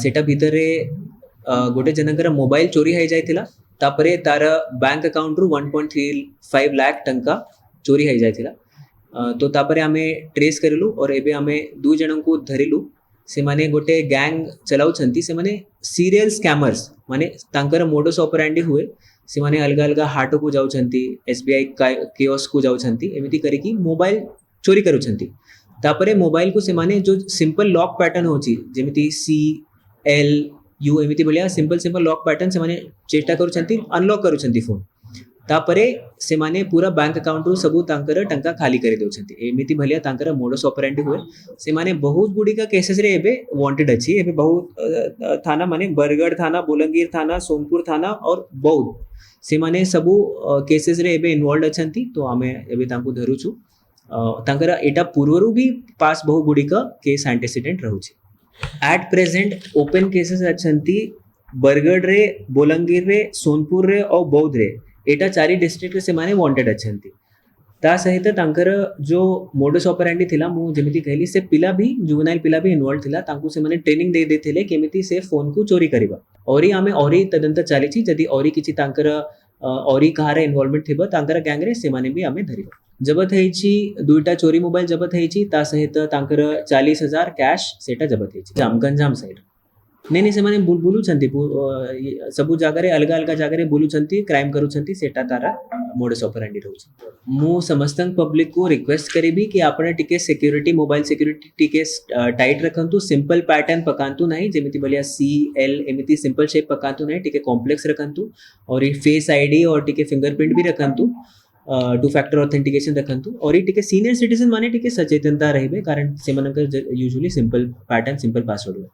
ସେଟା ଭିତରେ ଗୋଟେ ଜଣଙ୍କର ମୋବାଇଲ ଚୋରି ହେଇଯାଇଥିଲା। ତାପରେ ତାର ବ୍ୟାଙ୍କ ଆକାଉଣ୍ଟରୁ 1.35 ଲାख ଟଙ୍କା ଚୋରି ହେଇଯାଇଥିଲା। ତ ତାପରେ ଆମେ ଟ୍ରେସ୍ କରିଲୁ और ଏବେ ଆମେ ଦୁଇ ଜଣଙ୍କୁ ଧରିଲୁ। ସେମାନେ ଗୋଟେ ଗ୍ୟାଙ୍ଗ ଚଲାଉଛନ୍ତି। ସେମାନେ ସିରିୟଲ ସ୍କାମର୍ସ, ମାନେ ତାଙ୍କର ମୋଡସ୍ ଅପରାଣ୍ଡି ହୁଏ ସେମାନେ ଅଲଗା ଅଲଗା ହାଟକୁ ଯାଉଛନ୍ତି, SBI କିଓସ୍କକୁ ଯାଉଛନ୍ତି, ଏମିତି କରିକି ମୋବାଇଲ ଚୋରି କରୁଛନ୍ତି। ତାପରେ ମୋବାଇଲକୁ ସେମାନେ ଯୋଉ ସିମ୍ପଲ ଲକ୍ ପ୍ୟାଟର୍ନ ହେଉଛି ଯେମିତି CLU ଏମିତି ଭଳିଆ ସିମ୍ପଲ ସିମ୍ପଲ ଲକ୍ ପ୍ୟାଟର୍ନ ସେମାନେ ଚେଷ୍ଟା କରୁଛନ୍ତି ଅନଲକ୍ କରୁଛନ୍ତି ଫୋନ୍। ତାପରେ ସେମାନେ ପୁରା ବ୍ୟାଙ୍କ ଆକାଉଣ୍ଟରୁ ସବୁ ତାଙ୍କର ଟଙ୍କା ଖାଲି କରିଦେଉଛନ୍ତି। ଏମିତି ଭଳିଆ ତାଙ୍କର ମୋଡସ୍ ଅପରାଣ୍ଡି ହୁଏ। ସେମାନେ ବହୁତ ଗୁଡ଼ିକ କେସେସରେ ଏବେ ୱାଣ୍ଟେଡ୍ ଅଛି। ଏବେ ବହୁତ ଥାନା ମାନେ ବରଗଡ଼ ଥାନା, ବଲାଙ୍ଗୀର ଥାନା, ସୋନପୁର ଥାନା और ବୌଦ୍ଧ ସେମାନେ ସବୁ କେସେସରେ ଏବେ ଇନଭଲ୍ଭ ଅଛନ୍ତି। ତ ଆମେ ଏବେ ତାଙ୍କୁ ଧରୁଛୁ। ତାଙ୍କର ଏଇଟା ପୂର୍ବରୁ ବି ପାସ୍ ବହୁ ଗୁଡ଼ିକ କେସ୍ ଆଣ୍ଟିସିଡେଣ୍ଟ ରହୁଛି। ଆଟ୍ ପ୍ରେଜେଣ୍ଟ ଓପେନ୍ କେସେସ୍ ଅଛନ୍ତି ବରଗଡ଼ରେ, ବଲାଙ୍ଗୀରରେ, ସୋନପୁରରେ ଆଉ ବୌଦ୍ଧରେ। ଏଇଟା 4 ଡିଷ୍ଟ୍ରିକ୍ଟରେ ସେମାନେ ୱାଣ୍ଟେଡ୍ ଅଛନ୍ତି। ତା ସହିତ ତାଙ୍କର ଯୋଉ ମୋଡସ୍ ଅପରାଣ୍ଡି ଥିଲା, ମୁଁ ଯେମିତି କହିଲି ସେ ପିଲା ବି ଜୁଭେନାଇଲ ପିଲା ବି ଇନଭଲ୍ଭ ଥିଲା। ତାଙ୍କୁ ସେମାନେ ଟ୍ରେନିଂ ଦେଇ ଦେଇଥିଲେ କେମିତି ସେ ଫୋନକୁ ଚୋରି କରିବା। ଆହୁରି ଆମେ ଆହୁରି ତଦନ୍ତ ଚାଲିଛି। ଯଦି ଆହୁରି କିଛି ତାଙ୍କର ଆହୁରି କାହାର ଇନଭଲ୍ଭମେଣ୍ଟ ଥିବ ତାଙ୍କର ଗ୍ୟାଙ୍ଗରେ ସେମାନେ ବି ଆମେ ଧରିବା। ଜବତ ହେଇଛି 2ଟା ଚୋରି ମୋବାଇଲ ଜବତ ହେଇଛି। ତା ସହିତ ତାଙ୍କର 40,000 କ୍ୟାଶ ସେଟା ଜବତ ହେଇଛି ଗଞ୍ଜାମ ସାଇଡ୍। नहीं नहीं ସେମାନେ ବୁଲୁଛନ୍ତି ସବୁ ଜାଗାରେ ଅଲଗା ଅଲଗା ଜାଗାରେ ବୁଲୁଛନ୍ତି, କ୍ରାଇମ୍ କରୁଛନ୍ତି। ସେଟା ତାର ମୋଡସ୍ ଅପରାଣ୍ଡି ରହୁଛି। ମୁଁ ସମସ୍ତ ପବ୍ଲିକକୁ ରିକ୍ୱେଷ୍ଟ କରିବି କି ଆପଣ ଟିକେ ସିକ୍ୟୁରିଟି, ମୋବାଇଲ ସିକ୍ୟୁରିଟି ଟିକେ ଟାଇଟ୍ ରଖନ୍ତୁ। ସିମ୍ପଲ ପ୍ୟାଟର୍ନ ପକାନ୍ତୁ ନାହିଁ, ଯେମିତି ଭଳିଆ CL ଏମିତି ସିମ୍ପଲ ସେପ୍ ପକାନ୍ତୁ ନାହିଁ, ଟିକେ କମ୍ପ୍ଲେକ୍ସ ରଖନ୍ତୁ। और फेस आईडी और टिके फिंगरप्रिंट भी रखंतु। 2 फैक्टर ऑथेंटिकेशन रखंतु। और ये टिके सीनियर सिटीजन माने टिके सचेतनता रहिबे, कारण से usually simple pattern, simple password हुए।